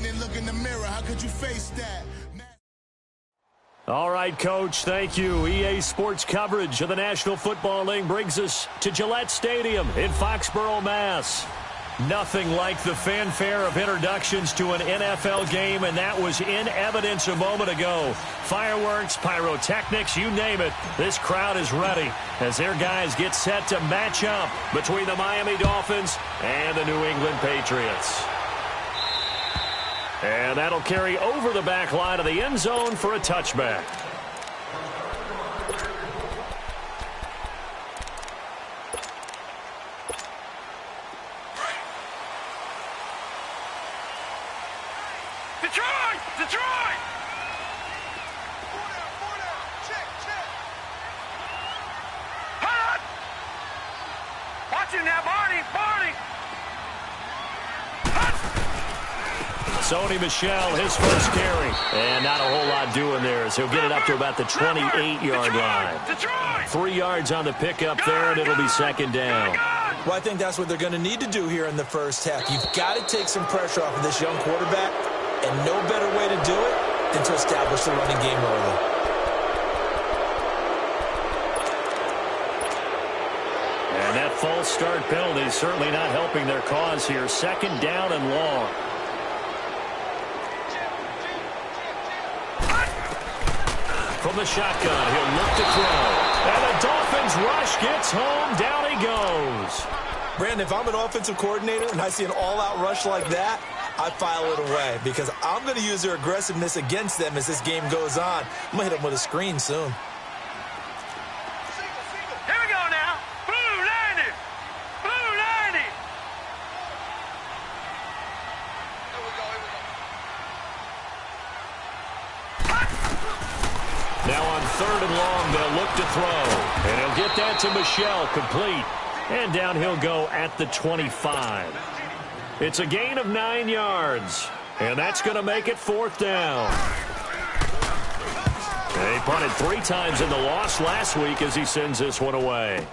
then look in the mirror. How could you face that? All right, Coach, thank you. EA Sports coverage of the National Football League brings us to Gillette Stadium in Foxborough, Mass. Nothing like the fanfare of introductions to an NFL game, and that was in evidence a moment ago. Fireworks, pyrotechnics, you name it. This crowd is ready as their guys get set to match up between the Miami Dolphins and the New England Patriots. And that'll carry over the back line of the end zone for a touchback. Detroit! Detroit! Check, check. Hot! Watching now, Barney! Barney! Sony Michel, his first carry. And not a whole lot doing there as he'll get it up to about the 28-yard line. 3 yards on the pickup there, and it'll be second down. Well, I think that's what they're going to need to do here in the first half. You've got to take some pressure off of this young quarterback, and no better way to do it than to establish the running game early. And that false start penalty certainly not helping their cause here. Second down and long. From the shotgun, he'll look to throw. And the Dolphins rush gets home. Down he goes. Brandon, if I'm an offensive coordinator and I see an all-out rush like that, I file it away because I'm going to use their aggressiveness against them as this game goes on. I'm going to hit them with a screen soon. Here we go now. Blue 90. Blue 90. Here we go, here we go. Now on third and long, they'll look to throw. And he'll get that to Michel, complete. And down he'll go at the 25. It's a gain of 9 yards. And that's going to make it fourth down. He punted 3 times in the loss last week as he sends this one away.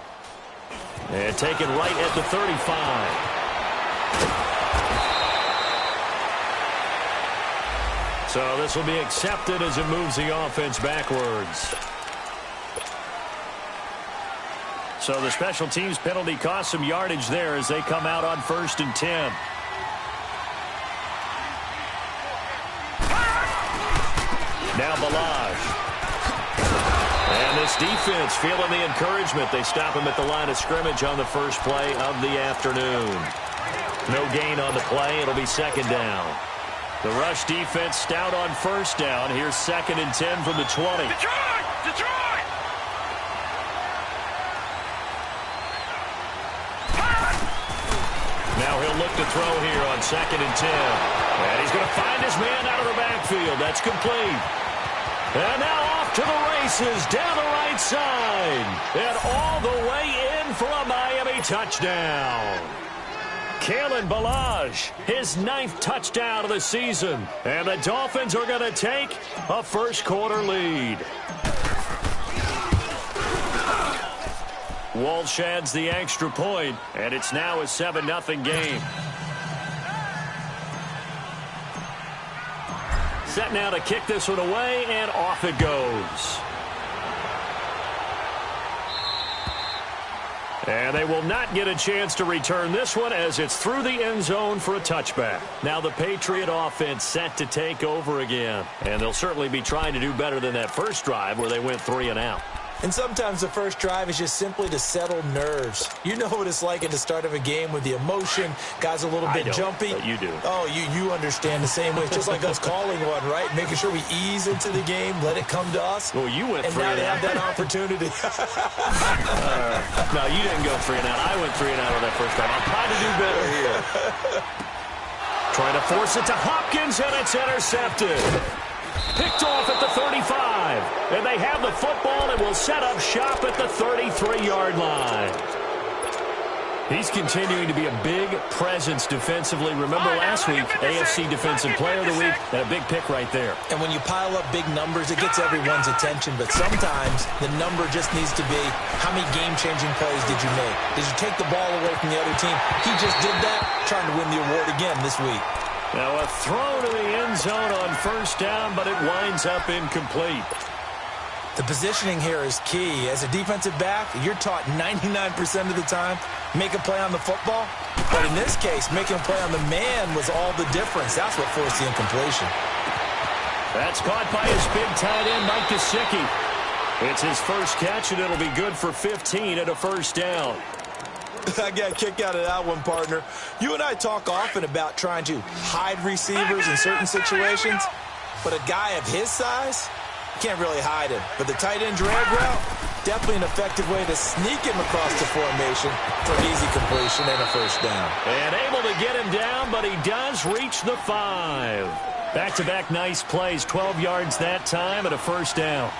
And taken right at the 35. So this will be accepted as it moves the offense backwards. So the special teams penalty cost some yardage there as they come out on 1st and 10. Now Balazs. And this defense feeling the encouragement. They stop him at the line of scrimmage on the first play of the afternoon. No gain on the play. It'll be second down. The rush defense stout on first down. Here's 2nd and 10 from the 20. Detroit! Detroit! Now he'll look to throw here on 2nd and 10. And he's going to find his man out of the backfield. That's complete. And now off to the races down the right side. And all the way in for a Miami touchdown. Kalen Balazs, his 9th touchdown of the season. And the Dolphins are going to take a first-quarter lead. Walsh adds the extra point, and it's now a 7-0 game. Set now to kick this one away, and off it goes. And they will not get a chance to return this one as it's through the end zone for a touchback. Now the Patriot offense set to take over again. And they'll certainly be trying to do better than that first drive where they went 3 and out. And sometimes the first drive is just simply to settle nerves. You know what it's like at the start of a game with the emotion. Guys a little bit jumpy. But you do. Oh, you understand the same way. It's just like us calling one, right? Making sure we ease into the game, let it come to us. Well, you went 3 and out. And now they have that opportunity. No, you didn't go 3 and out. I went 3 and out on that first time. I'll try to do better here. Trying to force it to Hopkins, and it's intercepted. Picked off at the 35. And they have the football and will set up shop at the 33-yard line. He's continuing to be a big presence defensively. Remember last week, AFC Defensive Player of the Week, and a big pick right there. And when you pile up big numbers, it gets everyone's attention. But sometimes the number just needs to be, how many game-changing plays did you make? Did you take the ball away from the other team? He just did that, trying to win the award again this week. Now a throw to the end zone on first down, but it winds up incomplete. The positioning here is key. As a defensive back, you're taught 99% of the time, make a play on the football. But in this case, making a play on the man was all the difference. That's what forced the incompletion. That's caught by his big tight end, Mike Gesicki. It's his first catch, and it'll be good for 15 at a first down. I got a kick out of that one, partner. You and I talk often about trying to hide receivers in certain situations, but a guy of his size, can't really hide him. But the tight end drag route, definitely an effective way to sneak him across the formation for an easy completion and a first down. And able to get him down, but he does reach the 5. Back-to-back nice plays, 12 yards that time and a first down.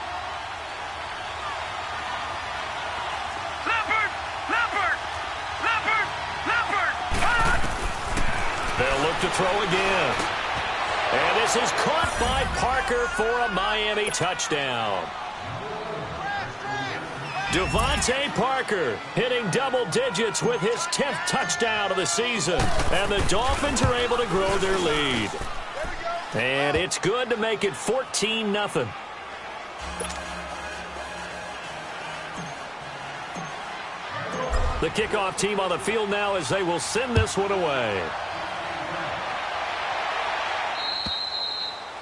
They'll look to throw again. And this is caught by Parker for a Miami touchdown. Devontae Parker hitting double digits with his 10th touchdown of the season. And the Dolphins are able to grow their lead. And it's good to make it 14-0. The kickoff team on the field now as they will send this one away.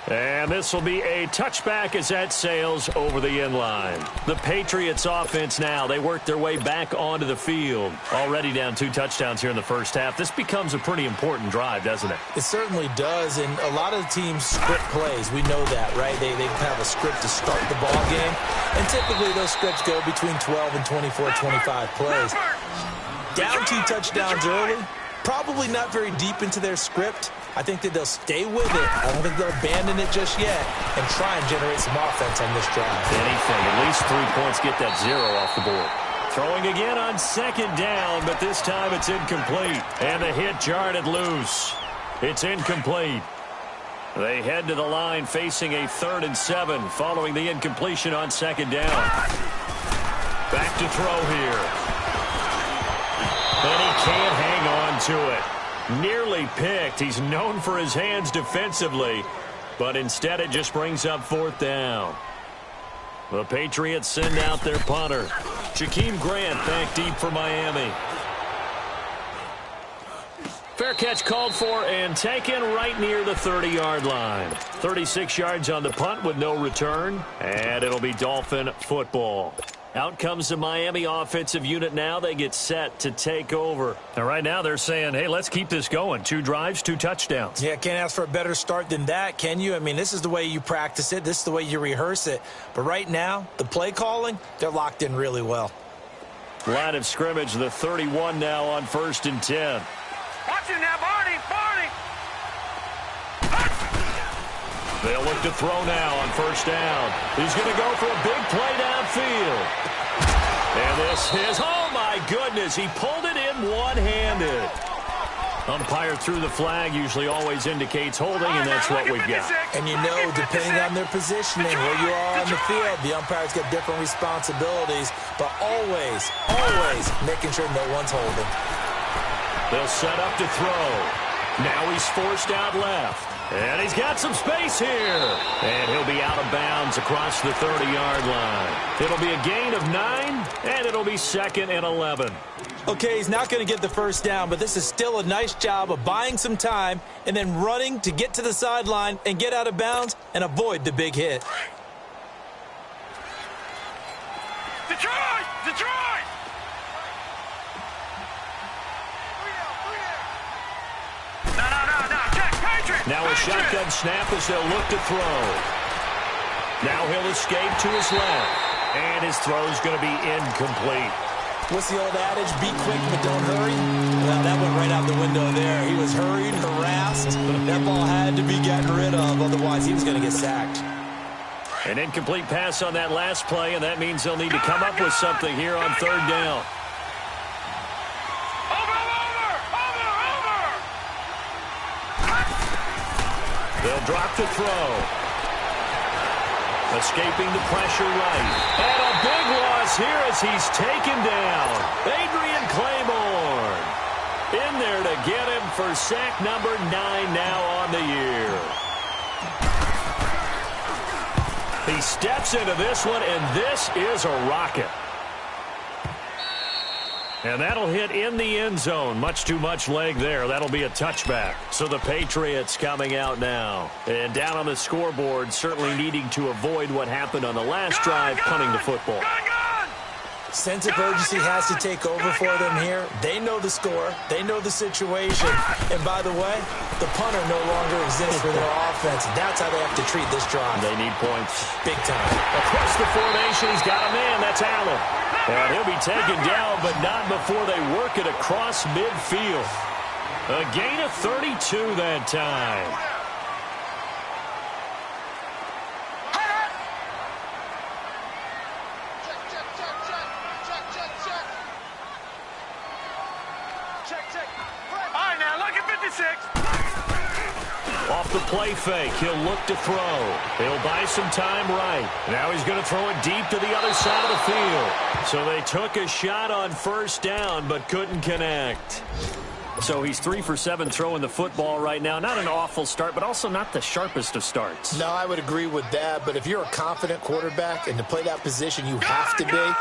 And this will be a touchback as that sails over the end line. The Patriots offense now, they work their way back onto the field. Already down 2 touchdowns here in the first half. This becomes a pretty important drive, doesn't it? It certainly does, and a lot of the teams script plays. We know that, right? They have a script to start the ball game, and typically those scripts go between 12 and 24, 25 plays. Down 2 touchdowns early, probably not very deep into their script. I think that they'll stay with it. I don't think they'll abandon it just yet and try and generate some offense on this drive. Anything. At least 3 points, get that 0 off the board. Throwing again on second down, but this time it's incomplete. And the hit jarred it loose. It's incomplete. They head to the line facing a 3rd and 7 following the incompletion on second down. Back to throw here. And he can't hang on to it. Nearly picked. He's known for his hands defensively, but instead it just brings up 4th down. The Patriots send out their punter. Jakeem Grant back deep for Miami. Fair catch called for and taken right near the 30-yard line. 36 yards on the punt with no return, and it'll be Dolphin football. Out comes the Miami offensive unit now. They get set to take over. And right now they're saying, hey, let's keep this going. 2 drives, 2 touchdowns. Yeah, can't ask for a better start than that, can you? I mean, this is the way you practice it. This is the way you rehearse it. But right now, the play calling, they're locked in really well. Line of scrimmage, the 31 now on 1st and 10. Watch it now, Barney! They'll look to throw now on 1st down. He's going to go for a big play downfield. And this is, oh my goodness, he pulled it in one-handed. Umpire threw the flag, usually always indicates holding, and that's what we've got. And you know, depending on their positioning, where you are on the field, the umpires get different responsibilities, but always making sure no one's holding. They'll set up to throw. Now he's forced out left. And he's got some space here. And he'll be out of bounds across the 30-yard line. It'll be a gain of 9, and it'll be 2nd and 11. Okay, he's not going to get the first down, but this is still a nice job of buying some time and then running to get to the sideline and get out of bounds and avoid the big hit. Detroit! Now a shotgun snap as they'll look to throw. Now he'll escape to his left. And his throw's going to be incomplete. What's the old adage? Be quick, but don't hurry. Well, that went right out the window there. He was hurried, harassed. That ball had to be gotten rid of. Otherwise, he was going to get sacked. An incomplete pass on that last play, and that means they'll need to come up with something here on 3rd down. They'll drop to throw. Escaping the pressure right. And a big loss here as he's taken down. Adrian Claiborne. In there to get him for sack number 9 now on the year. He steps into this one, and this is a rocket. And that'll hit in the end zone. Much too much leg there. That'll be a touchback. So the Patriots coming out now. And down on the scoreboard, certainly needing to avoid what happened on the last drive, punting the football. Sense of urgency has to take over for them here. They know the score. They know the situation. And by the way, the punter no longer exists for their offense. That's how they have to treat this drive. They need points. Big time. Across the formation, he's got a man. That's Allen. And he'll be taken down, but not before they work it across midfield. A gain of 32 that time. Off the play fake, he'll look to throw. He'll buy some time right. Now he's going to throw it deep to the other side of the field. So they took a shot on first down, but couldn't connect. So he's 3 for 7 throwing the football right now. Not an awful start, but also not the sharpest of starts. No, I would agree with that. But if you're a confident quarterback and to play that position, you have to be.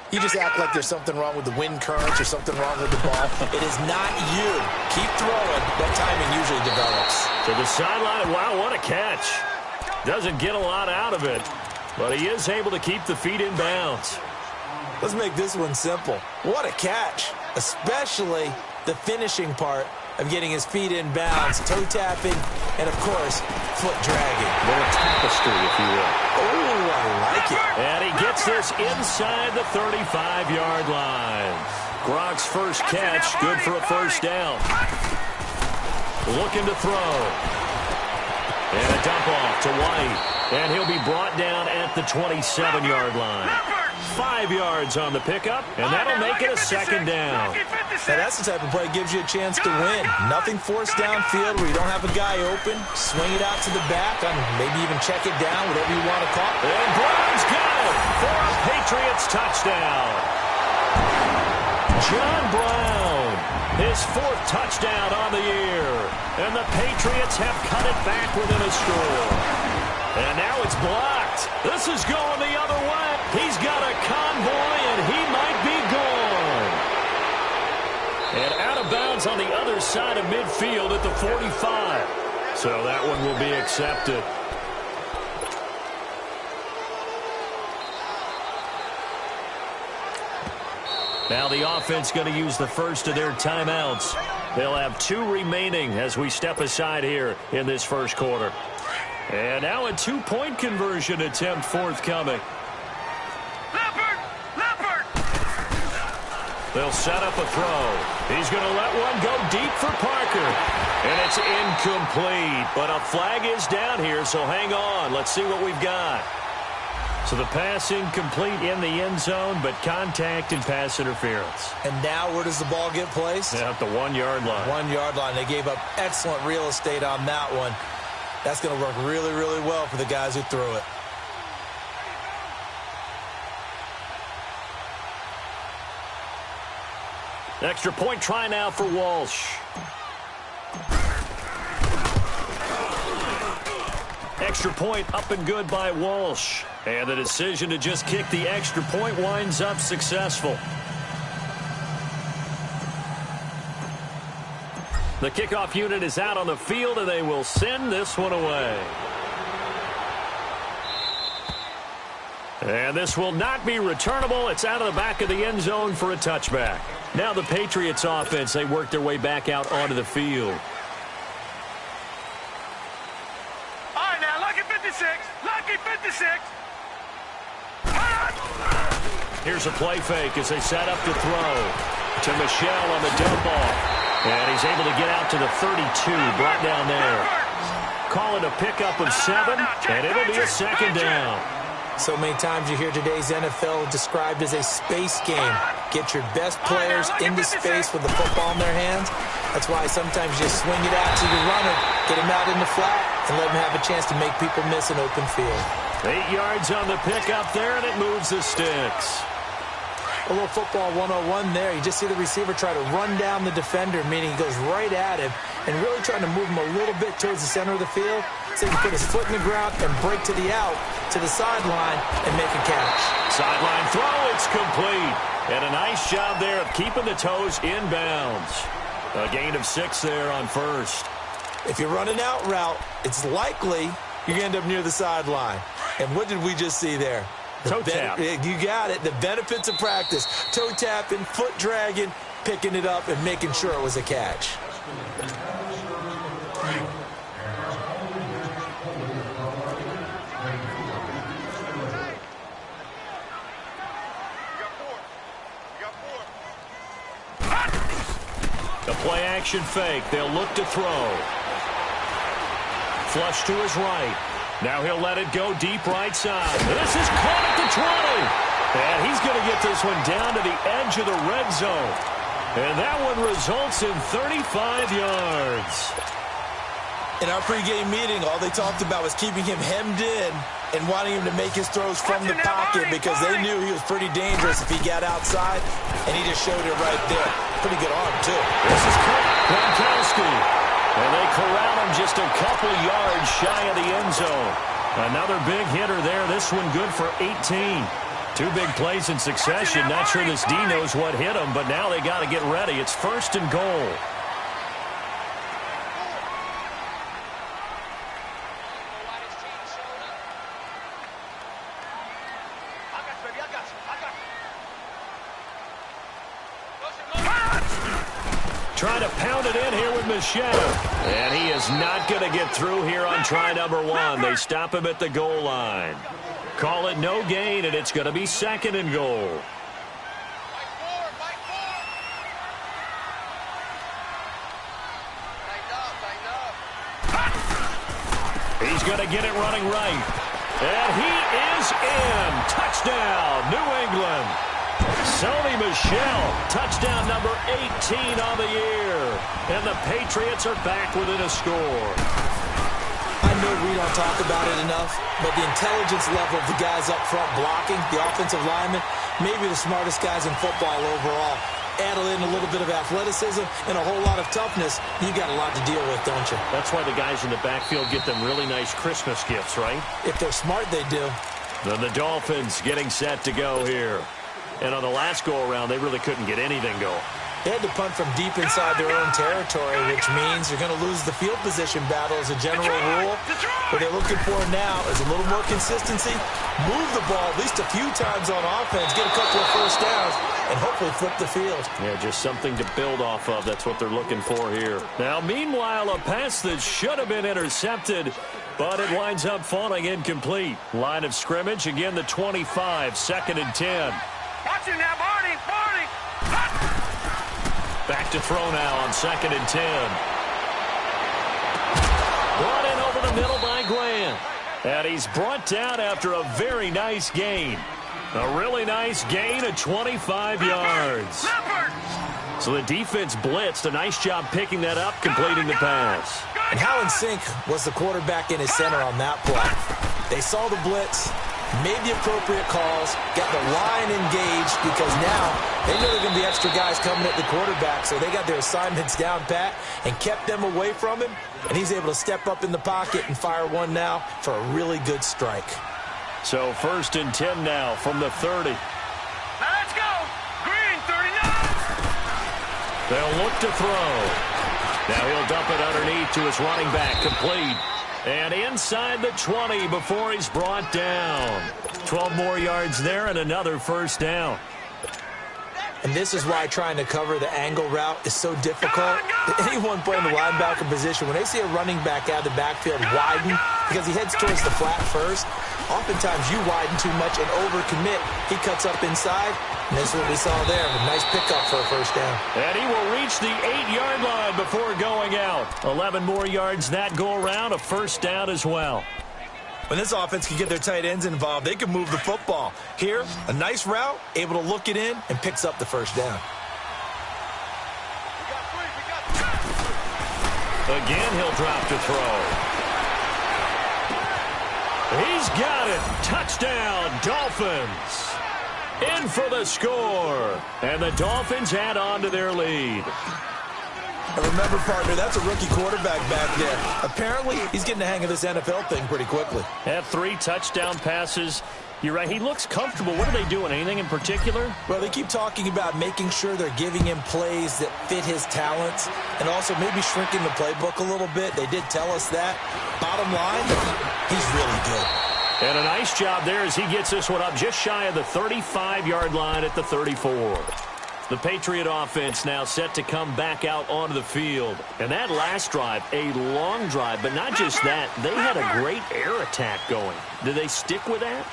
You just act like there's something wrong with the wind currents or something wrong with the ball. It is not you. Keep throwing. That timing usually develops. To the sideline. Wow, what a catch. Doesn't get a lot out of it, but he is able to keep the feet in bounds. Let's make this one simple. What a catch, especially the finishing part of getting his feet in bounds, toe tapping, and, of course, foot dragging. A little tapestry, if you will. Oh, I like it. And he gets this inside the 35-yard line. Gronk's first catch, good for a first down. Looking to throw. And a dump off to White. And he'll be brought down at the 27-yard line. 5 yards on the pickup, and that'll make it a second down. Now, that's the type of play that gives you a chance to win. Nothing forced downfield where you don't have a guy open. Swing it out to the back, and maybe even check it down, whatever you want to call it. And Brown's got it for a Patriots touchdown. John Brown, his 4th touchdown on the year. And the Patriots have cut it back within a score. And now it's blocked. This is going the other way. He's got a convoy, and he might be gone. And out of bounds on the other side of midfield at the 45. So that one will be accepted. Now the offense going to use the first of their timeouts. They'll have 2 remaining as we step aside here in this first quarter. And now a 2-point conversion attempt forthcoming. Leopard! They'll set up a throw. He's going to let one go deep for Parker. And it's incomplete. But a flag is down here, so hang on. Let's see what we've got. So the pass incomplete in the end zone, but contact and pass interference. And now where does the ball get placed? At the 1-yard line. 1-yard line. They gave up excellent real estate on that one. That's going to work really, really well for the guys who threw it. Extra point try now for Walsh. Extra point up and good by Walsh. And the decision to just kick the extra point winds up successful. The kickoff unit is out on the field, and they will send this one away. And this will not be returnable. It's out of the back of the end zone for a touchback. Now the Patriots offense, they work their way back out onto the field. All right, now, lucky 56. Lucky 56. Here's a play fake as they set up to throw to Michelle on the dump off. And he's able to get out to the 32, brought down there. Call it a pickup of 7, and it'll be a second down. So many times you hear today's NFL described as a space game. Get your best players into space with the football in their hands. That's why sometimes you swing it out to your runner, get him out in the flat, and let him have a chance to make people miss an open field. 8 yards on the pickup there, and it moves the sticks. A little football 101 there. You just see the receiver try to run down the defender, meaning he goes right at him and really trying to move him a little bit towards the center of the field so he can put his foot in the ground and break to the out, to the sideline, and make a catch. Sideline throw, it's complete. And a nice job there of keeping the toes inbounds. A gain of 6 there on first. If you run an out route, it's likely you're going to end up near the sideline. And what did we just see there? Toe tap. You got it. The benefits of practice. Toe tapping, foot dragging, picking it up, and making sure it was a catch. The play action fake. They'll look to throw. Flush to his right. Now he'll let it go deep right side. This is caught at the 20. And he's going to get this one down to the edge of the red zone. And that one results in 35 yards. In our pregame meeting, all they talked about was keeping him hemmed in and wanting him to make his throws from the pocket because they knew he was pretty dangerous if he got outside, and he just showed it right there. Pretty good arm, too. This is Gronkowski. And they corral him just a couple yards shy of the end zone. Another big hitter there. This one good for 18. 2 big plays in succession. Not sure this D knows what hit him, but now they got to get ready. It's 1st and goal. Trying to pound it in here with Michelle. And he is not going to get through here on try number 1. They stop him at the goal line. Call it no gain, and it's going to be 2nd and goal. He's going to get it running right. And he is in. Touchdown, New England. Sony Michel, touchdown number 18 on the year. And the Patriots are back within a score. I know we don't talk about it enough, but the intelligence level of the guys up front blocking, the offensive linemen, maybe the smartest guys in football overall. Add in a little bit of athleticism and a whole lot of toughness, you got a lot to deal with, don't you? That's why the guys in the backfield get them really nice Christmas gifts, right? If they're smart, they do. Then the Dolphins getting set to go here. And on the last go-around, they really couldn't get anything going. They had to punt from deep inside their own territory, which means you're going to lose the field position battle as a general rule. What they're looking for now is a little more consistency, move the ball at least a few times on offense, get a couple of first downs, and hopefully flip the field. Yeah, just something to build off of. That's what they're looking for here. Now, meanwhile, a pass that should have been intercepted, but it winds up falling incomplete. Line of scrimmage, again, the 25, 2nd and 10. Watch it now, Barney! Back to throw now on 2nd and 10. Brought in over the middle by Grant. And he's brought down after a very nice gain. A really nice gain of 25 yards. So the defense blitzed. A nice job picking that up, completing the pass. And how in sync was the quarterback in his center on that play? They saw the blitz, made the appropriate calls, got the line engaged because now they know there are going to be extra guys coming at the quarterback, so they got their assignments down pat and kept them away from him, and he's able to step up in the pocket and fire one now for a really good strike. So 1st and 10 now from the 30. Now let's go! Green, 39! They'll look to throw. Now he'll dump it underneath to his running back, complete. And inside the 20 before he's brought down. 12 more yards there and another first down. And this is why trying to cover the angle route is so difficult. Anyone playing the linebacker position, when they see a running back out of the backfield widen because he heads towards the flat first, oftentimes you widen too much and overcommit. He cuts up inside, and this is what we saw there. A nice pickup for a first down. And he will reach the 8-yard line before going out. 11 more yards that go around, a first down as well. When this offense can get their tight ends involved, they can move the football. Here, a nice route, able to look it in, and picks up the first down. Again, he'll drop to throw. He's got it. Touchdown, Dolphins. in for the score. And the Dolphins add on to their lead. Remember, partner, that's a rookie quarterback back there. Apparently, he's getting the hang of this NFL thing pretty quickly. Had 3 touchdown passes. You're right, he looks comfortable. What are they doing? Anything in particular? Well, they keep talking about making sure they're giving him plays that fit his talents and also maybe shrinking the playbook a little bit. They did tell us that. Bottom line, he's really good. And a nice job there as he gets this one up just shy of the 35-yard line at the 34. The Patriot offense now set to come back out onto the field. And that last drive, a long drive, but not just that. They had a great air attack going. Did they stick with that?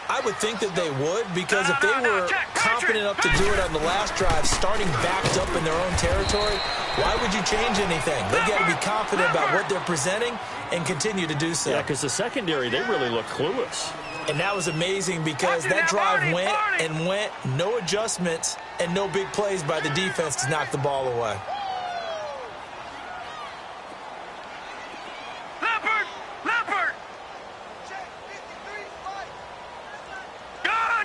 I would think that they would, because if they were confident enough to do it on the last drive, starting backed up in their own territory, why would you change anything? They've got to be confident about what they're presenting and continue to do so. Yeah, because the secondary, they really look clueless. And that was amazing because that drive went and went, no adjustments and no big plays by the defense to knock the ball away. Leopard! Gun!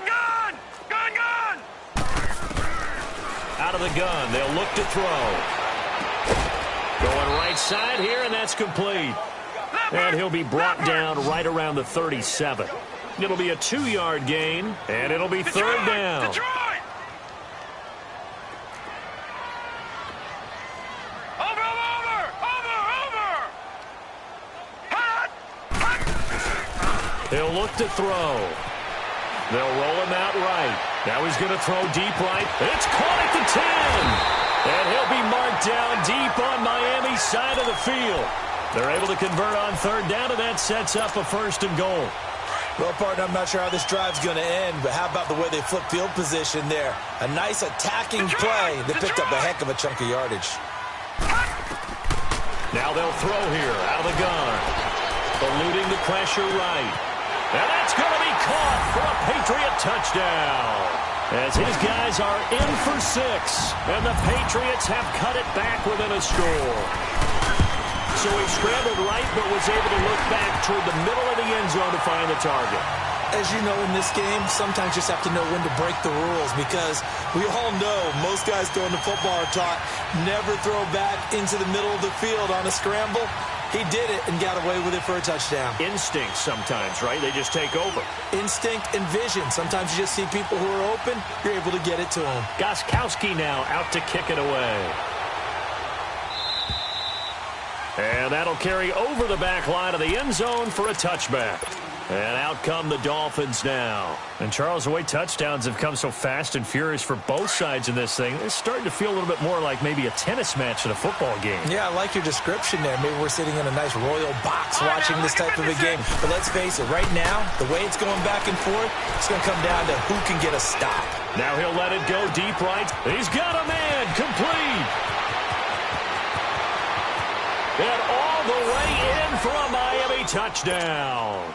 Out of the gun, they'll look to throw. Going right side here, and that's complete. And he'll be brought down right around the 37. It'll be a 2-yard gain, and it'll be third down. Detroit! Over! Hot! He'll look to throw. They'll roll him out right. Now he's going to throw deep right. It's caught at the 10. And he'll be marked down deep on Miami's side of the field. They're able to convert on third down, and that sets up a 1st and goal. Well, partner, I'm not sure how this drive's going to end, but how about the way they flip field position there? A nice attacking play that picked up a heck of a chunk of yardage. Now they'll throw here out of the gun. Eluding the pressure right. And that's going to be caught for a Patriot touchdown. As his guys are in for 6, and the Patriots have cut it back within a score. So he scrambled right, but was able to look back toward the middle of the end zone to find the target. As you know, in this game, sometimes you just have to know when to break the rules, because we all know most guys throwing the football are taught never throw back into the middle of the field on a scramble. He did it and got away with it for a touchdown. Instinct sometimes, right? They just take over. Instinct and vision. Sometimes you just see people who are open, you're able to get it to them. Gostkowski now out to kick it away. And that'll carry over the back line of the end zone for a touchback. And out come the Dolphins now. And, Charles, the way touchdowns have come so fast and furious for both sides in this thing, it's starting to feel a little bit more like maybe a tennis match than a football game. Yeah, I like your description there. Maybe we're sitting in a nice royal box watching this type of a game. But let's face it, right now, the way it's going back and forth, it's going to come down to who can get a stop. Now he'll let it go deep right. He's got a man complete. And all the way in for a Miami touchdown.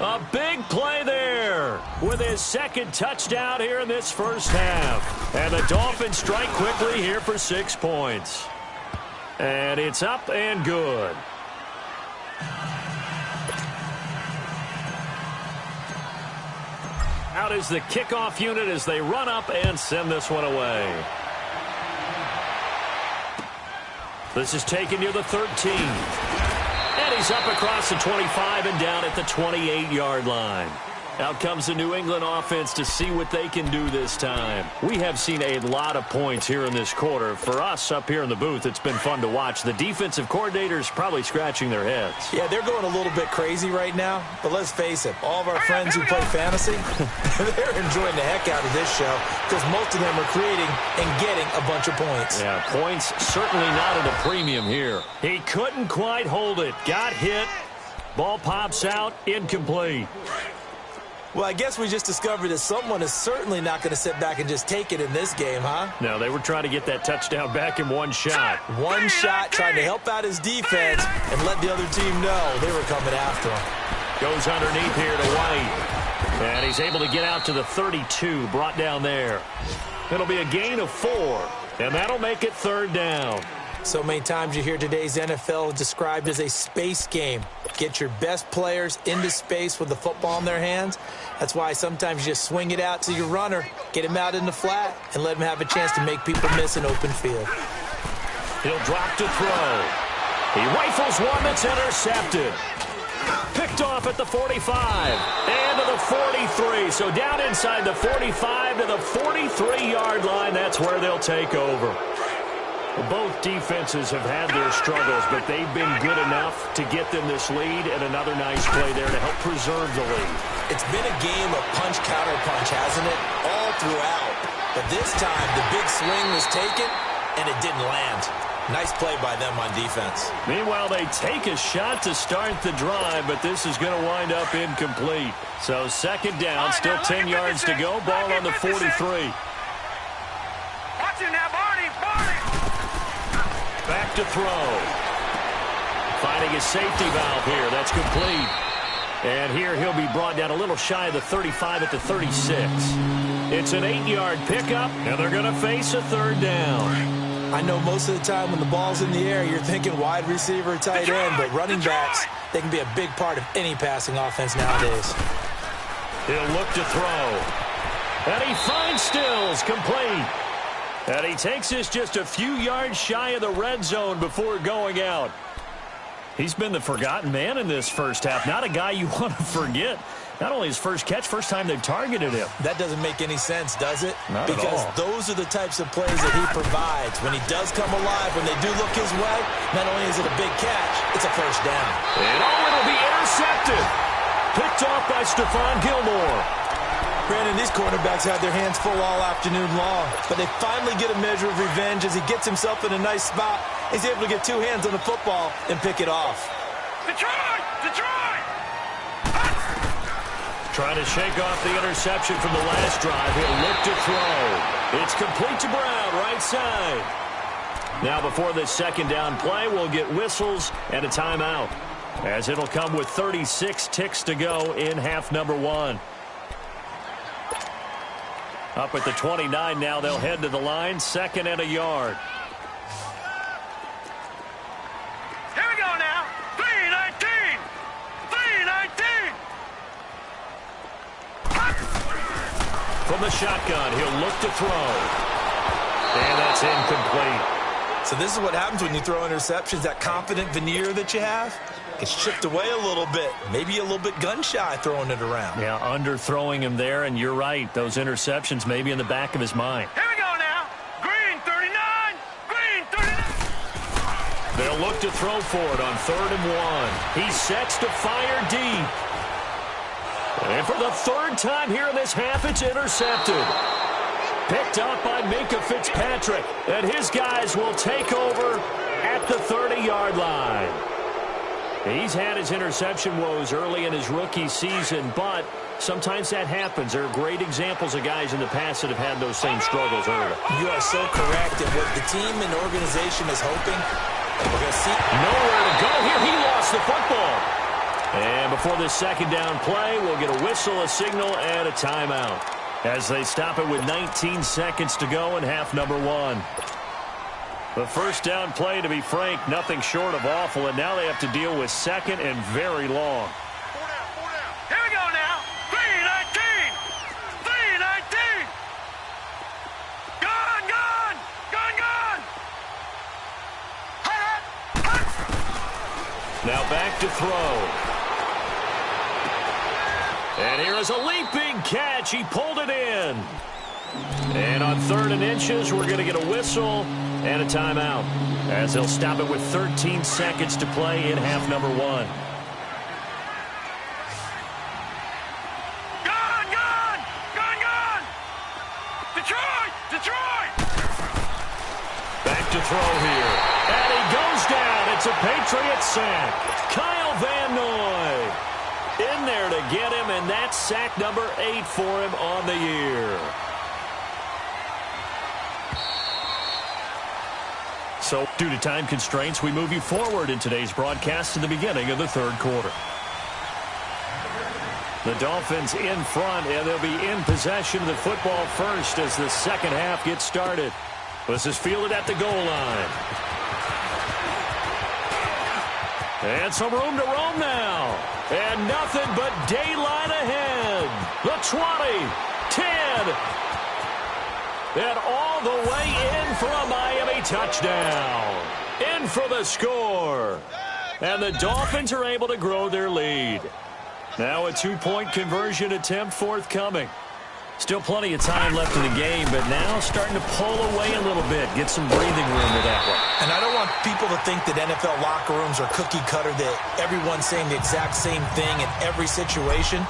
A big play there with his 2nd touchdown here in this first half. And the Dolphins strike quickly here for 6 points. And it's up and good. Out is the kickoff unit as they run up and send this one away. This is taken near the 13. And he's up across the 25 and down at the 28-yard line. Out comes the New England offense to see what they can do this time. We have seen a lot of points here in this quarter. For us up here in the booth, it's been fun to watch. The defensive coordinators probably scratching their heads. Yeah, they're going a little bit crazy right now. But let's face it, all of our friends who play fantasy, they're enjoying the heck out of this show because most of them are creating and getting a bunch of points. Yeah, points certainly not at a premium here. He couldn't quite hold it. Got hit. Ball pops out. Incomplete. Well, I guess we just discovered that someone is certainly not going to sit back and just take it in this game, huh? No, they were trying to get that touchdown back in one shot. One shot, trying to help out his defense and let the other team know they were coming after him. Goes underneath here to White. And he's able to get out to the 32, brought down there. It'll be a gain of 4, and that'll make it third down. So many times you hear today's NFL described as a space game. Get your best players into space with the football in their hands. That's why sometimes you just swing it out to your runner, get him out in the flat, and let him have a chance to make people miss an open field. He'll drop to throw. He rifles one that's intercepted. Picked off at the 45 and to the 43. So down inside the 45 to the 43-yard line. That's where they'll take over. Both defenses have had their struggles, but they've been good enough to get them this lead, and another nice play there to help preserve the lead. It's been a game of punch-counter-punch, hasn't it? All throughout. But this time, the big swing was taken, and it didn't land. Nice play by them on defense. Meanwhile, they take a shot to start the drive, but this is going to wind up incomplete. So second down, still 10 yards to go. Ball on the 43. Watch it now, Barney. Back to throw. Finding a safety valve here. That's complete. And here he'll be brought down a little shy of the 35 at the 36. It's an 8-yard pickup, and they're going to face a third down. I know most of the time when the ball's in the air, you're thinking wide receiver, tight end, but running backs, they can be a big part of any passing offense nowadays. He'll look to throw. And he finds Stills, complete. And he takes this just a few yards shy of the red zone before going out. He's been the forgotten man in this first half. Not a guy you want to forget. Not only his first catch, first time they've targeted him. That doesn't make any sense, does it? Not because at all. Those are the types of plays that he provides. When he does come alive, when they do look his way, not only is it a big catch, it's a first down. And it'll be intercepted. Picked off by Stephon Gilmore. Brandon, these cornerbacks have their hands full all afternoon long, but they finally get a measure of revenge as he gets himself in a nice spot. He's able to get two hands on the football and pick it off. Detroit! Trying to shake off the interception from the last drive. He'll look to throw. It's complete to Brown, right side. Now before this second down play, we'll get whistles and a timeout, as it'll come with 36 ticks to go in half number one. Up at the 29 now, they'll head to the line, second and a yard. Here we go now. 3-19. From the shotgun, he'll look to throw. And that's incomplete. So this is what happens when you throw interceptions. That confident veneer that you have gets chipped away a little bit. Maybe a little bit gun-shy throwing it around. Yeah, underthrowing him there, and you're right. Those interceptions may be in the back of his mind. Here we go now. Green 39. They'll look to throw for it on 3rd and 1. He sets to fire deep. And for the third time here in this half, it's intercepted. Picked up by Minka Fitzpatrick. And his guys will take over at the 30-yard line. He's had his interception woes early in his rookie season, but sometimes that happens. There are great examples of guys in the past that have had those same struggles early. You are so correct. And what the team and organization is hoping, and we're going to see. Nowhere to go here. He lost the football. And before this second down play, we'll get a whistle, a signal, and a timeout, as they stop it with 19 seconds to go in half number one. The first down play, to be frank, nothing short of awful, and now they have to deal with second and very long. 4 down. Here we go now. 3-19. Gone. Now back to throw. And here is a leaping catch. He pulled it in. And on 3rd and inches, we're going to get a whistle and a timeout, as they'll stop it with 13 seconds to play in half number one. Gone. Detroit. Back to throw here. And he goes down. It's a Patriot sack. Kyle Van Noy in there to get him, and that's sack number 8 for him on the year. So, due to time constraints, we move you forward in today's broadcast to the beginning of the third quarter. The Dolphins in front, and they'll be in possession of the football first as the second half gets started. This is fielded at the goal line. And some room to roam now. And nothing but daylight ahead. The 20, 10, and all the way in for a Miami touchdown. In for the score. And the Dolphins are able to grow their lead. Now a 2-point conversion attempt forthcoming. Still plenty of time left in the game, but now starting to pull away a little bit. Get some breathing room with that one. And I don't want people to think that NFL locker rooms are cookie cutter, that everyone's saying the exact same thing in every situation.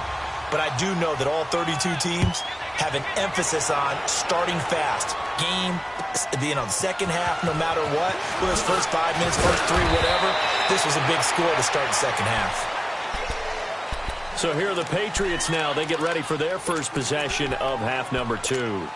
But I do know that all 32 teams have an emphasis on starting fast. Game, the second half, no matter what, whether it's first 5 minutes, first 3, whatever, this was a big score to start the second half. So here are the Patriots now. They get ready for their first possession of half number 2.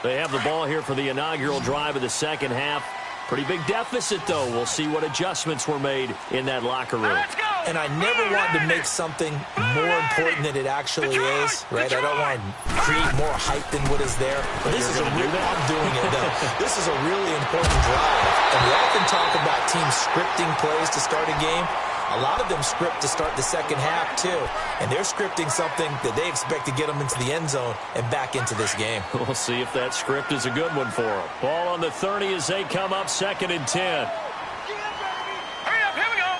They have the ball here for the inaugural drive of the second half. Pretty big deficit, though. We'll see what adjustments were made in that locker room. And I never want to make something more important than it actually is, right? I don't want to create more hype than what is there. But this is I'm doing it, though. This is a really important drive. And we often talk about teams scripting plays to start a game. A lot of them script to start the second half, too. And they're scripting something that they expect to get them into the end zone and back into this game. We'll see if that script is a good one for them. Ball on the 30 as they come up 2nd and 10. Hurry up, here we go.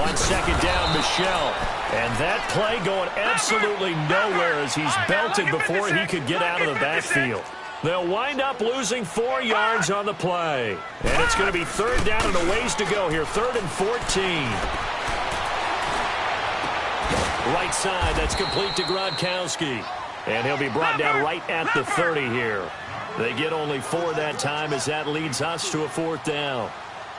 On 2nd down, Michel. And that play going absolutely nowhere as he's belted before he could get out of the backfield. They'll wind up losing 4 yards on the play. And it's going to be 3rd down and a ways to go here. 3rd and 14. Right side, that's complete to Gronkowski. And he'll be brought down right at the 30 here. They get only 4 that time as that leads us to a 4th down.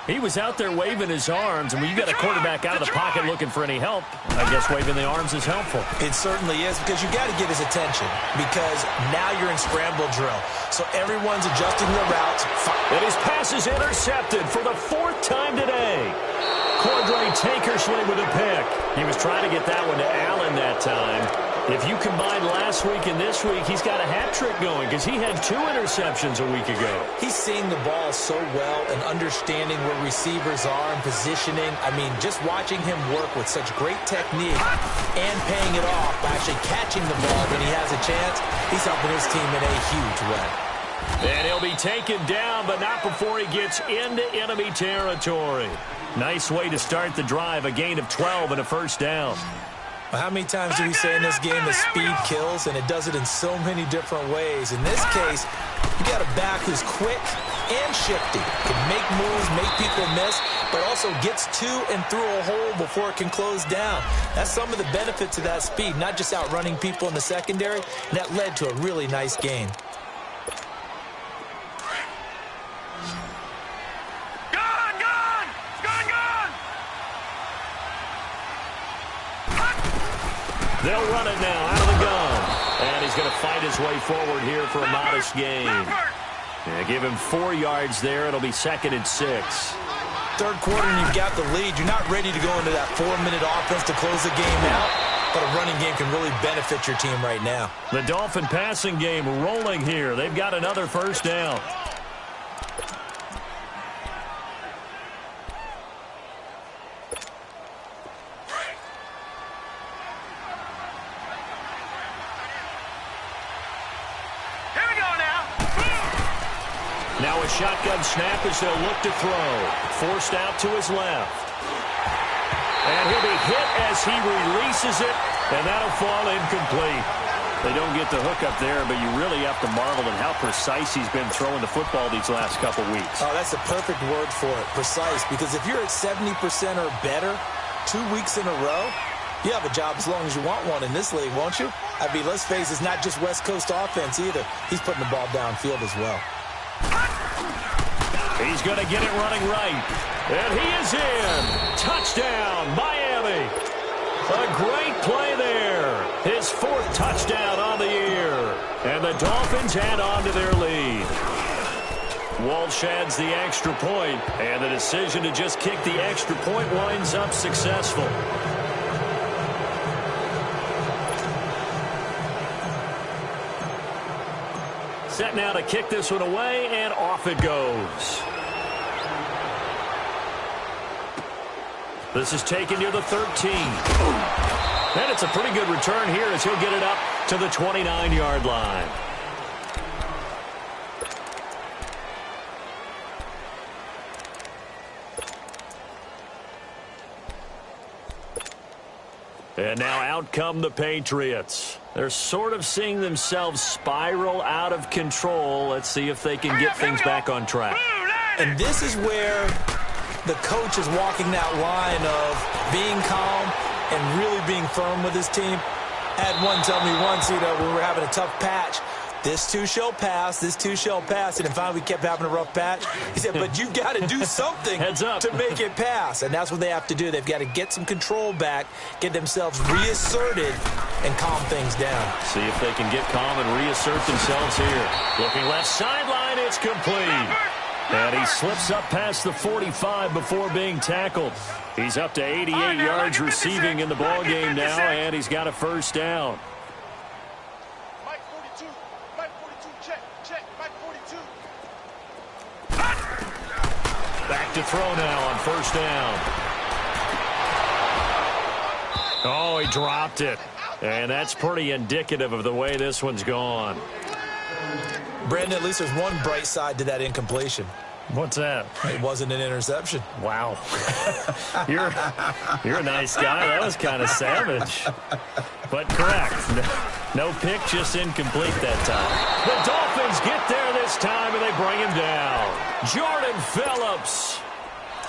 He was out there waving his arms, and when you got a quarterback out of the pocket looking for any help, I guess waving the arms is helpful. It certainly is, because you got to get his attention, because now you're in scramble drill. So everyone's adjusting their routes. And his pass is intercepted for the 4th time today. Cordray Tankersley with a pick. He was trying to get that one to Allen that time. If you combine last week and this week, he's got a hat trick going because he had 2 interceptions a week ago. He's seeing the ball so well and understanding where receivers are and positioning. I mean, just watching him work with such great technique and paying it off by actually catching the ball when he has a chance, he's helping his team in a huge way. And he'll be taken down, but not before he gets into enemy territory. Nice way to start the drive, a gain of 12 and a 1st down. How many times do we say in this game that speed kills, and it does it in so many different ways? In this case, you got a back who's quick and shifty, can make moves, make people miss, but also gets to and through a hole before it can close down. That's some of the benefits of that speed, not just outrunning people in the secondary, and that led to a really nice gain. They'll run it now out of the gun. And he's going to fight his way forward here for a modest gain. Yeah, give him 4 yards there. It'll be 2nd and 6. Third quarter and you've got the lead. You're not ready to go into that 4-minute offense to close the game out. But a running game can really benefit your team right now. The Dolphin passing game rolling here. They've got another 1st down. Now a shotgun snap as they'll look to throw. Forced out to his left. And he'll be hit as he releases it, and that'll fall incomplete. They don't get the hook up there, but you really have to marvel at how precise he's been throwing the football these last couple weeks. Oh, that's the perfect word for it, precise, because if you're at 70% or better 2 weeks in a row, you have a job as long as you want one in this league, won't you? I mean, let's face it, it's not just West Coast offense either. He's putting the ball downfield as well. He's going to get it running right. And he is in. Touchdown, Miami. A great play there. His 4th touchdown on the year. And the Dolphins add on to their lead. Walsh adds the extra point, and the decision to just kick the extra point winds up successful. Set now to kick this one away, and off it goes. This is taken near the 13. And it's a pretty good return here as he'll get it up to the 29-yard line. And now out come the Patriots. They're sort of seeing themselves spiral out of control. Let's see if they can get things back on track. And this is where the coach is walking that line of being calm and really being firm with his team. I had one tell me once, when we were having a tough patch, this too shall pass, this too shall pass. And then finally we kept having a rough patch. He said, but you've got to do something Heads up. to make it pass. And that's what they have to do. They've got to get some control back, get themselves reasserted, and calm things down. See if they can get calm and reassert themselves here. Looking left sideline, it's complete. And he slips up past the 45 before being tackled. He's up to 88 yards receiving in the ballgame now, and he's got a first down. Mike 42, Mike 42, check, Mike 42. Back to throw now on first down. Oh, he dropped it. And that's pretty indicative of the way this one's gone. Brandon, at least there's one bright side to that incompletion. What's that? It wasn't an interception. Wow. You're a nice guy. That was kind of savage. But correct. No pick, just incomplete that time. The Dolphins get there this time, and they bring him down. Jordan Phillips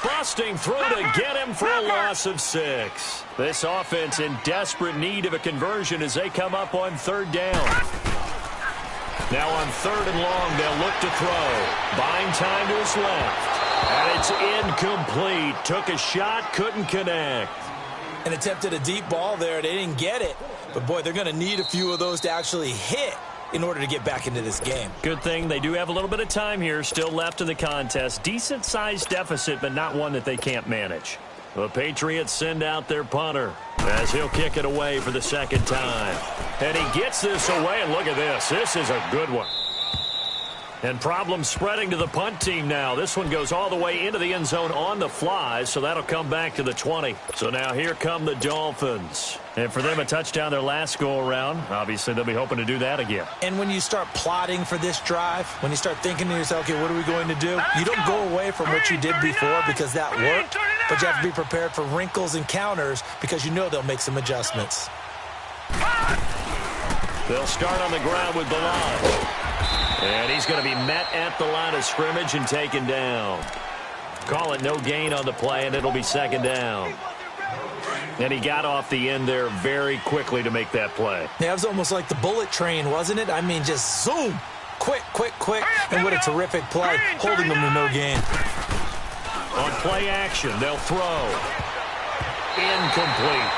busting through to get him for a loss of 6. This offense in desperate need of a conversion as they come up on third down. Now on third and long, they'll look to throw. Buying time to his left. And it's incomplete. Took a shot, couldn't connect. And attempted a deep ball there. They didn't get it. But, boy, they're going to need a few of those to actually hit in order to get back into this game. Good thing they do have a little bit of time here still left in the contest. Decent-sized deficit, but not one that they can't manage. The Patriots send out their punter as he'll kick it away for the second time. And he gets this away, and look at this. This is a good one. And problems spreading to the punt team now. This one goes all the way into the end zone on the fly, so that'll come back to the 20. So now here come the Dolphins. And for them, a touchdown their last go-around. Obviously, they'll be hoping to do that again. And when you start plotting for this drive, when you start thinking to yourself, okay, what are we going to do? You don't go away from what you did before because that worked, but you have to be prepared for wrinkles and counters because you know they'll make some adjustments. They'll start on the ground with Bilal. And he's going to be met at the line of scrimmage and taken down. Call it no gain on the play, and it'll be second down. And he got off the end there very quickly to make that play. Yeah, it was almost like the bullet train, wasn't it? I mean, just zoom. Quick, quick, quick. And what a terrific play, holding them to no gain. On play action, they'll throw. Incomplete.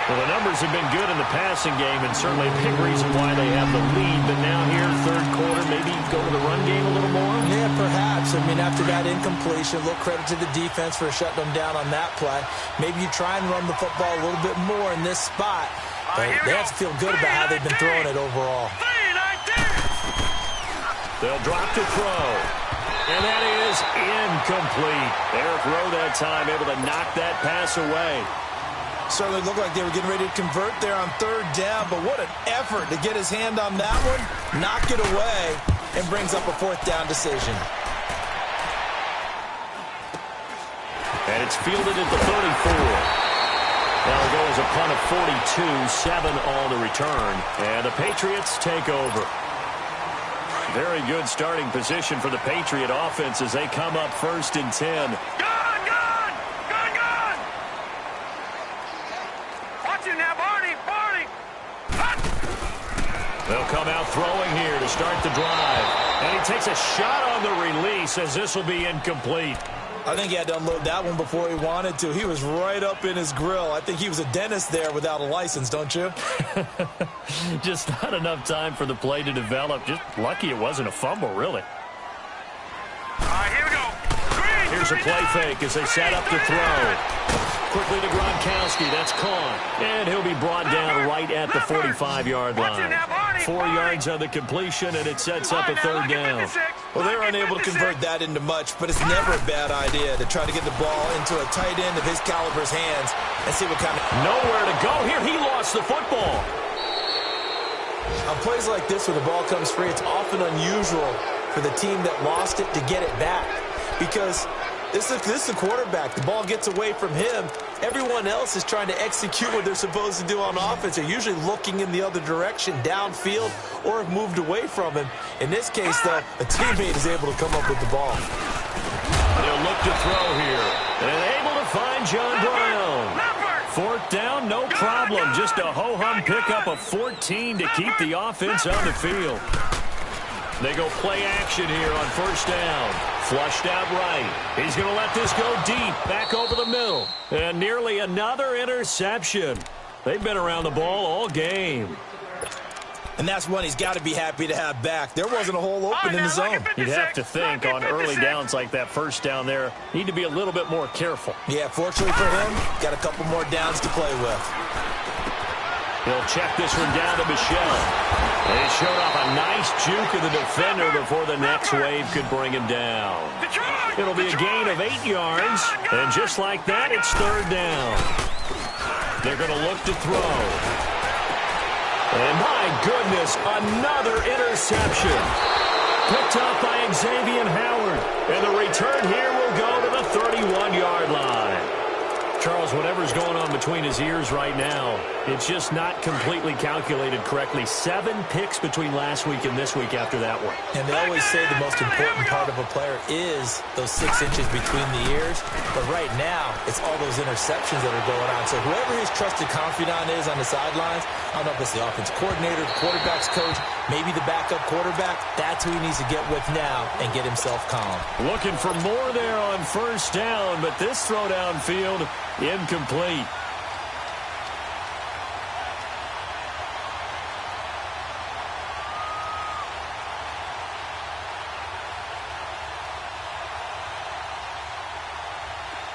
Well, the numbers have been good in the passing game, and certainly a big reason why they have the lead. But now here, third quarter, maybe go to the run game a little more? Yeah, perhaps. I mean, after that incompletion, a little credit to the defense for shutting them down on that play. Maybe you try and run the football a little bit more in this spot. But they have to feel good about how they've been throwing it overall. They'll drop to throw. And that is incomplete. Eric Rowe that time able to knock that pass away. Certainly looked like they were getting ready to convert there on third down, but what an effort to get his hand on that one, knock it away, and brings up a fourth down decision. And it's fielded at the 34. That'll go as a punt of 42, 7 on the return, and the Patriots take over. Very good starting position for the Patriot offense as they come up first and 10. They'll come out throwing here to start the drive. And he takes a shot on the release as this will be incomplete. I think he had to unload that one before he wanted to. He was right up in his grill. I think he was a dentist there without a license, don't you? Just not enough time for the play to develop. Just lucky it wasn't a fumble, really. All right, here we go. Here's a play fake as they set up to throw. Quickly to Gronkowski. That's caught. And he'll be brought down right at the 45-yard line. 4 yards on the completion, and it sets up a third down. Well, they were unable to convert that into much, but it's never a bad idea to try to get the ball into a tight end of his caliber's hands and see what kind of... Nowhere to go here. He lost the football. On plays like this where the ball comes free, it's often unusual for the team that lost it to get it back because this is the quarterback. The ball gets away from him. Everyone else is trying to execute what they're supposed to do on offense. They're usually looking in the other direction, downfield, or have moved away from him. In this case, though, a teammate is able to come up with the ball. They'll look to throw here. And able to find John Brown. 4th down, no problem. Just a ho-hum pickup of 14 to keep the offense on the field. They go play action here on 1st down. Flushed out right. He's going to let this go deep, back over the middle. And nearly another interception. They've been around the ball all game. And that's one he's got to be happy to have back. There wasn't a hole open in the zone. You'd have to think on early downs like that 1st down there, need to be a little bit more careful. Yeah, fortunately for him, got a couple more downs to play with. He'll check this one down to Michelle. They showed off a nice juke of the defender before the next wave could bring him down. It'll be a gain of 8 yards, and just like that, it's 3rd down. They're going to look to throw. And my goodness, another interception. Picked up by Xavier Howard. And the return here will go to the 31-yard line. Charles, whatever's going on between his ears right now, it's just not completely calculated correctly. 7 picks between last week and this week after that one. And they always say the most important part of a player is those 6 inches between the ears. But right now, it's all those interceptions that are going on. So whoever his trusted confidant is on the sidelines, I don't know if it's the offense coordinator, the quarterback's coach, maybe the backup quarterback, that's who he needs to get with now and get himself calm. Looking for more there on 1st down, but this throw downfield, incomplete.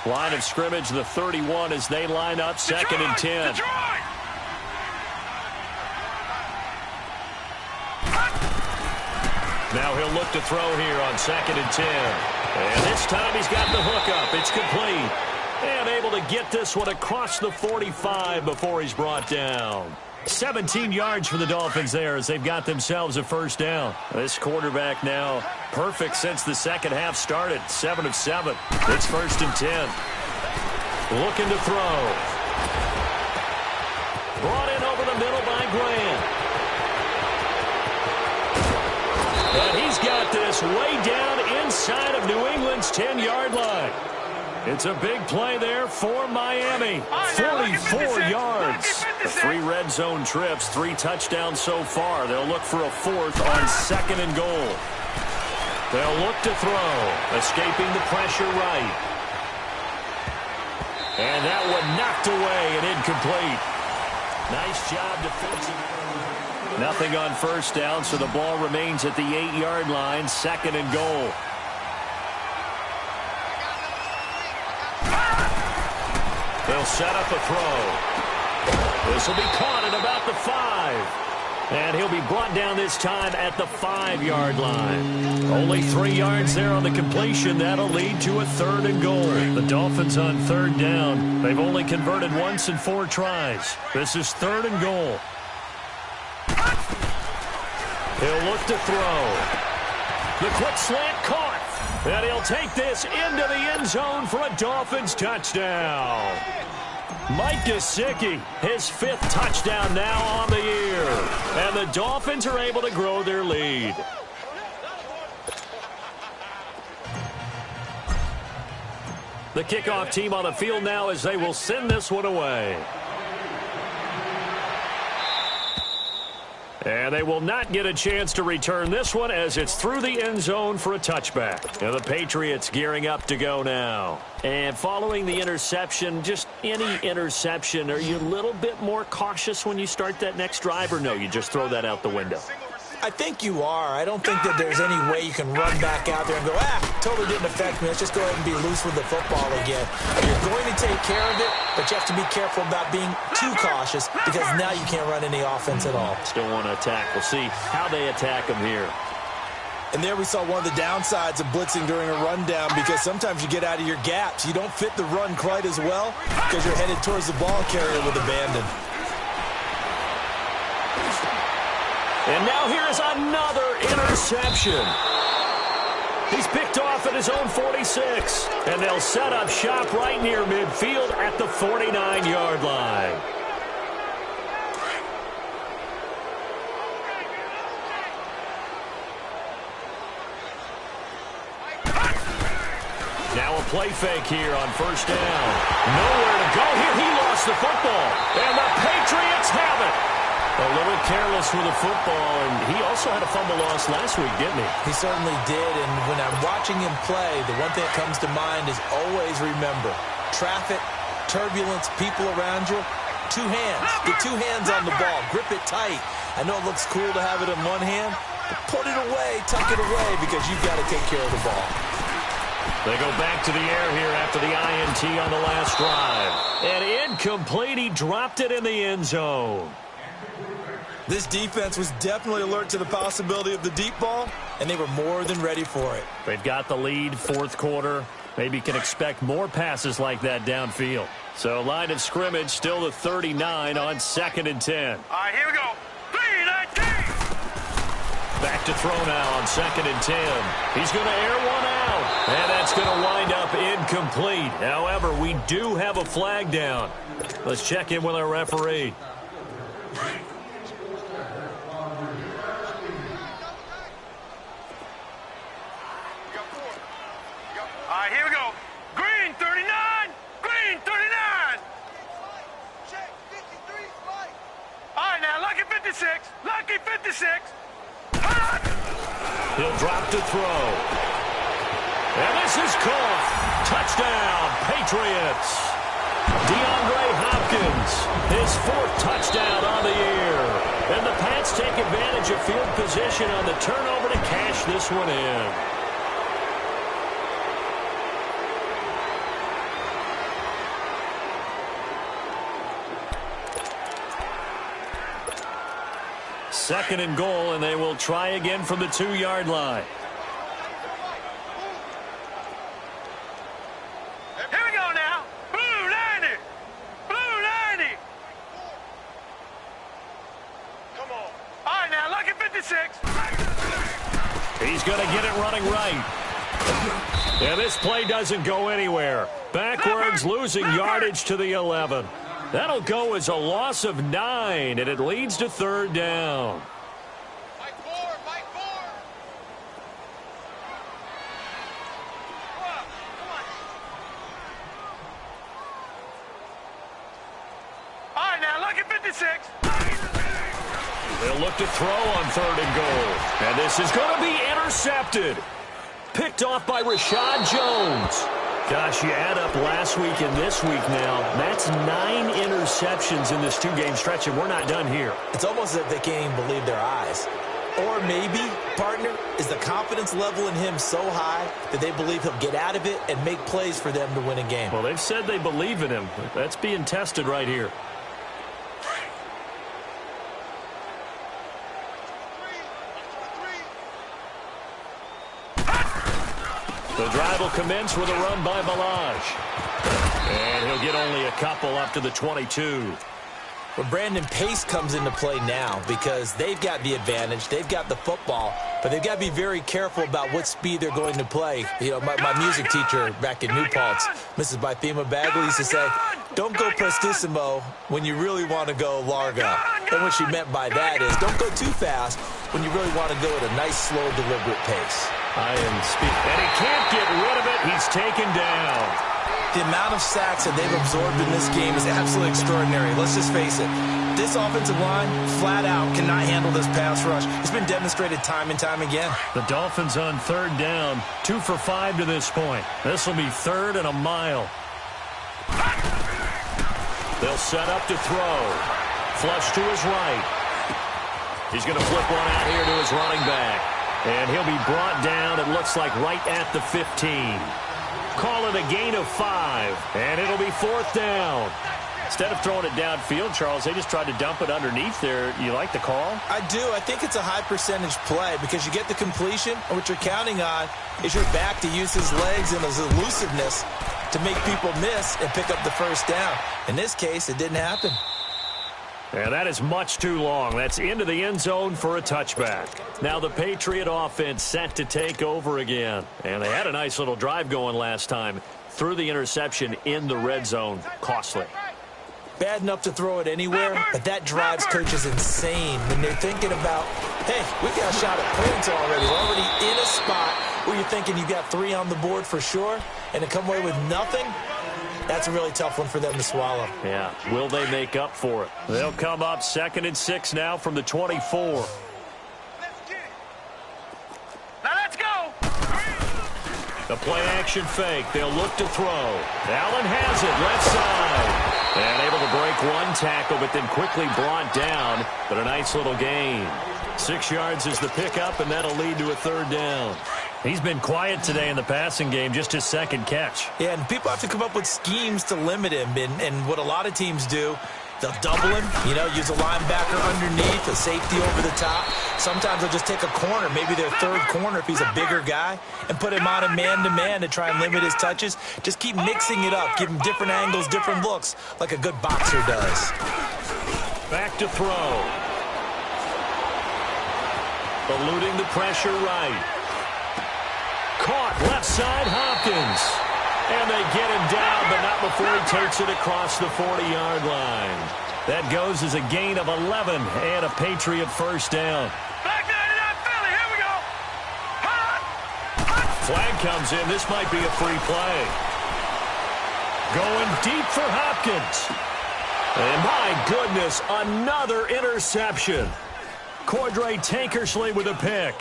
Line of scrimmage, the 31 as they line up, 2nd and 10. Now he'll look to throw here on 2nd and 10. And this time he's got the hook up. It's complete. And able to get this one across the 45 before he's brought down. 17 yards for the Dolphins there as they've got themselves a 1st down. This quarterback now perfect since the second half started. 7 of 7. It's 1st and 10. Looking to throw. Brought in over the middle by Grant. And he's got this way down inside of New England's 10-yard line. It's a big play there for Miami. 44 yards. The 3 red zone trips, 3 touchdowns so far. They'll look for a 4th on 2nd and goal. They'll look to throw, escaping the pressure right. And that one knocked away and incomplete. Nice job defensively. Nothing on 1st down, so the ball remains at the 8-yard line, 2nd and goal. They'll set up a throw. This will be caught at about the 5. And he'll be brought down this time at the 5-yard line. Only 3 yards there on the completion. That'll lead to a 3rd and goal. The Dolphins on 3rd down. They've only converted once in 4 tries. This is 3rd and goal. He'll look to throw. The quick slant caught. And he'll take this into the end zone for a Dolphins touchdown. Mike Gesicki, his 5th touchdown now on the year. And the Dolphins are able to grow their lead. The kickoff team on the field now as they will send this one away. And they will not get a chance to return this one as it's through the end zone for a touchback. And the Patriots gearing up to go now. And following the interception, just any interception, are you a little bit more cautious when you start that next drive, or no, you just throw that out the window? I think you are. I don't think that there's any way you can run back out there and go, totally didn't affect me. Let's just go ahead and be loose with the football again. You're going to take care of it, but you have to be careful about being too cautious because now you can't run any offense at all. Still want to attack. We'll see how they attack him here. And there we saw one of the downsides of blitzing during a rundown because sometimes you get out of your gaps. You don't fit the run quite as well because you're headed towards the ball carrier with abandon. And now here is another interception. He's picked off at his own 46. And they'll set up shop right near midfield at the 49-yard line. Now a play fake here on first down. Nowhere to go here. He lost the football. And the Patriots have it. A little careless with the football, and he also had a fumble loss last week, didn't he? He certainly did, and when I'm watching him play, the one thing that comes to mind is always remember, traffic, turbulence, people around you, two hands. Get two hands on the ball. Grip it tight. I know it looks cool to have it in one hand, but put it away, tuck it away, because you've got to take care of the ball. They go back to the air here after the INT on the last drive. And incomplete. He dropped it in the end zone. This defense was definitely alert to the possibility of the deep ball, and they were more than ready for it. They've got the lead, fourth quarter. Maybe can expect more passes like that downfield. So line of scrimmage still the 39 on 2nd and 10. All right, here we go. 3-19. Back to throw now on 2nd and 10. He's going to air one out, and that's going to wind up incomplete. However, we do have a flag down. Let's check in with our referee. All right, here we go. Green 39. Green 39. Check, 53, Mike. All right, now, Lucky 56. Lucky 56. He'll drop to throw. And this is caught. Touchdown, Patriots. DeAndre Hopkins, his 4th touchdown on the year. And the Pats take advantage of field position on the turnover to cash this one in. Second and goal, and they will try again from the 2-yard line. Here we go now. Blue 90. Blue 90. Come on. All right, now, Lucky 56. He's going to get it running right. And this play doesn't go anywhere. Backwards, losing yardage to the 11. That'll go as a loss of 9, and it leads to 3rd down. Mike 4, Mike 4. All right, now, Lucky 56. They'll look to throw on 3rd and goal. And this is going to be intercepted. Picked off by Rashad Jones. Gosh, you add up last week and this week now. That's 9 interceptions in this 2-game stretch, and we're not done here. It's almost as if they can't even believe their eyes. Or maybe, partner, is the confidence level in him so high that they believe he'll get out of it and make plays for them to win a game. Well, they've said they believe in him. That's being tested right here. The drive will commence with a run by Balaj. And he'll get only a couple up to the 22. Well, Brandon, pace comes into play now because they've got the advantage. They've got the football, but they've got to be very careful about what speed they're going to play. You know, my music teacher back in New Paltz, Mrs. Bythema Bagley, used to say, don't go prestissimo when you really want to go largo. And what she meant by that is don't go too fast when you really want to go at a nice, slow, deliberate pace. I am speaking. And he can't get rid of it. He's taken down. The amount of sacks that they've absorbed in this game is absolutely extraordinary. Let's just face it. This offensive line, flat out, cannot handle this pass rush. It's been demonstrated time and time again. The Dolphins on 3rd down, 2 for 5 to this point. This will be 3rd and a mile. They'll set up to throw. Flush to his right. He's going to flip one out here to his running back. And he'll be brought down, it looks like, right at the 15. Call it a gain of 5, and it'll be 4th down. Instead of throwing it downfield, Charles, they just tried to dump it underneath there. You like the call? I do. I think it's a high-percentage play because you get the completion, and what you're counting on is your back to use his legs and his elusiveness to make people miss and pick up the first down. In this case, it didn't happen. And that is much too long. That's into the end zone for a touchback. Now the Patriot offense set to take over again. And they had a nice little drive going last time. Threw the interception in the red zone. Costly. Bad enough to throw it anywhere, but that drives coaches insane when they're thinking about, hey, we got a shot at points already. We're already in a spot where you're thinking you got 3 on the board for sure, and to come away with nothing, that's a really tough one for them to swallow. Yeah, will they make up for it? They'll come up 2nd and 6 now from the 24. Let's get it. Now let's go. The play-action fake. They'll look to throw. Allen has it, left side. And able to break one tackle, but then quickly brought down. But a nice little gain. 6 yards is the pickup, and that'll lead to a 3rd down. He's been quiet today in the passing game, just his 2nd catch. Yeah, and people have to come up with schemes to limit him. And what a lot of teams do, they'll double him, use a linebacker underneath, a safety over the top. Sometimes they'll just take a corner, maybe their 3rd corner if he's a bigger guy, and put him on a man-to-man to try and limit his touches. Just keep mixing it up, give him different angles, different looks, like a good boxer does. Back to throw. Eluding the pressure right. Caught left side, Hopkins. And they get him down, but not before he takes it across the 40-yard line. That goes as a gain of 11 and a Patriot first down. Back 99 Philly, here we go. Flag comes in. This might be a free play. Going deep for Hopkins. And my goodness, another interception. Cordray Tankersley with a pick.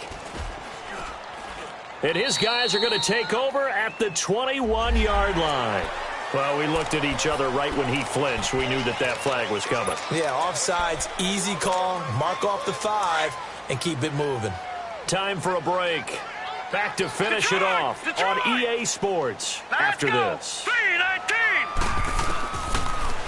And his guys are going to take over at the 21-yard line. Well, we looked at each other right when he flinched. We knew that that flag was coming. Yeah, offsides, easy call, mark off the 5, and keep it moving. Time for a break. Back to finish it off on EA Sports after this. 319.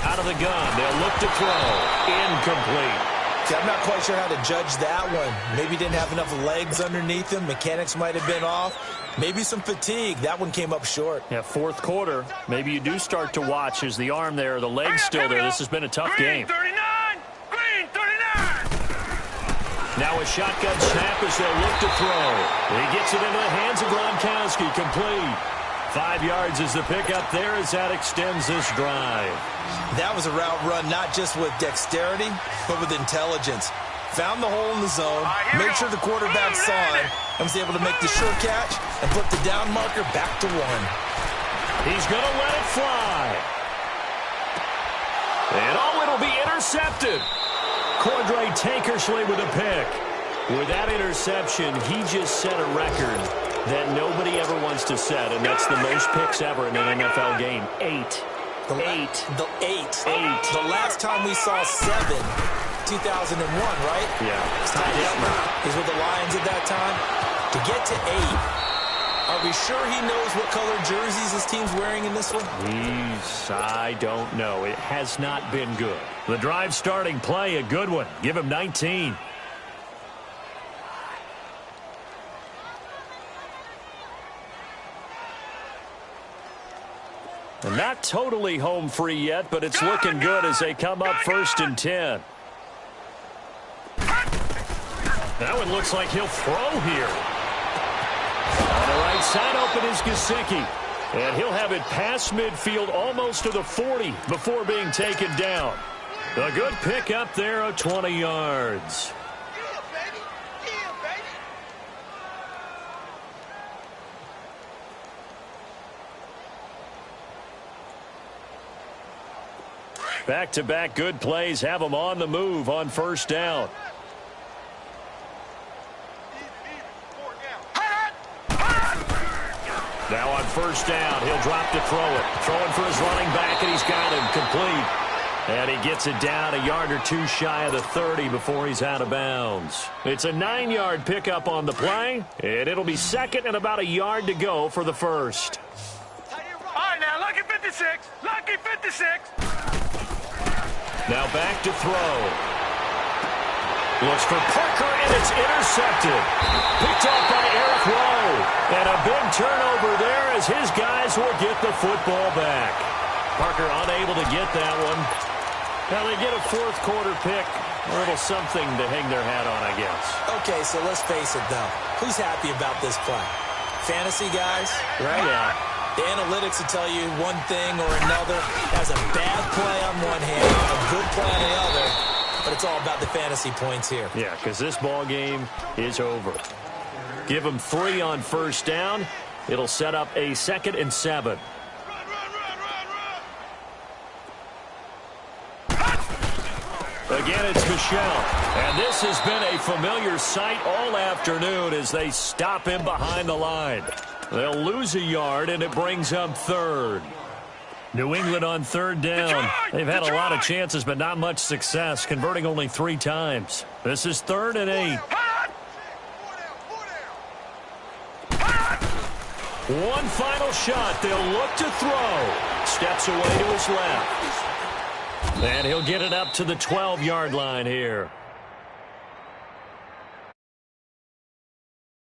Out of the gun, they'll look to throw. Incomplete. See, I'm not quite sure how to judge that one. Maybe didn't have enough legs underneath him. Mechanics might have been off. Maybe some fatigue. That one came up short. Yeah, 4th quarter. Maybe you do start to watch as the arm there, the leg's still there. This has been a tough game. Green 39. Green 39. Now a shotgun snap as they'll look to throw. He gets it into the hands of Gronkowski. Complete. 5 yards is the pickup there as that extends this drive. That was a route run not just with dexterity, but with intelligence. Found the hole in the zone, made sure the quarterback saw it, and was able to make the sure catch and put the down marker back to 1. He's going to let it fly. And it'll be intercepted. Cordray Tankersley with a pick. With that interception, he just set a record that nobody ever wants to set, and that's the most picks ever in an NFL game. 8. The last time we saw 7, 2001, right? Yeah. Ty Detmer is with the Lions at that time. To get to 8, are we sure he knows what color jerseys his team's wearing in this one? I don't know. It has not been good. The drive starting play, a good one. Give him 19. Not totally home free yet, but it's looking good as they come up 1st and 10. That one looks like he'll throw here. On the right side open is Gesicki. And he'll have it past midfield almost to the 40 before being taken down. A good pickup there of 20 yards. Yeah, baby. Yeah, baby. Back-to-back good plays have them on the move on 1st down. Now on 1st down, he'll drop to throw it. Throwing for his running back, and he's got him complete. And he gets it down a yard or two shy of the 30 before he's out of bounds. It's a 9-yard pickup on the play, and it'll be second and about a yard to go for the first. All right, now, lucky 56. Lucky 56. Now back to throw. Looks for Parker, and it's intercepted. Picked off by Eric Rowe. And a big turnover there as his guys will get the football back. Parker unable to get that one. Now they get a fourth-quarter pick. A little something to hang their hat on, I guess. Okay, so let's face it, though. Who's happy about this play? Fantasy guys, right? Yeah. The analytics will tell you one thing or another. Has a bad play on one hand, a good play on the other. But it's all about the fantasy points here. Yeah, because this ball game is over. Give them 3 on first down. It'll set up a 2nd and 7. Again, it's Michel. And this has been a familiar sight all afternoon as they stop him behind the line. They'll lose a yard, and it brings up 3rd. New England on 3rd down. They've had a lot of chances, but not much success, converting only 3 times. This is 3rd and 8. One final shot. They'll look to throw. Steps away to his left. And he'll get it up to the 12-yard line here.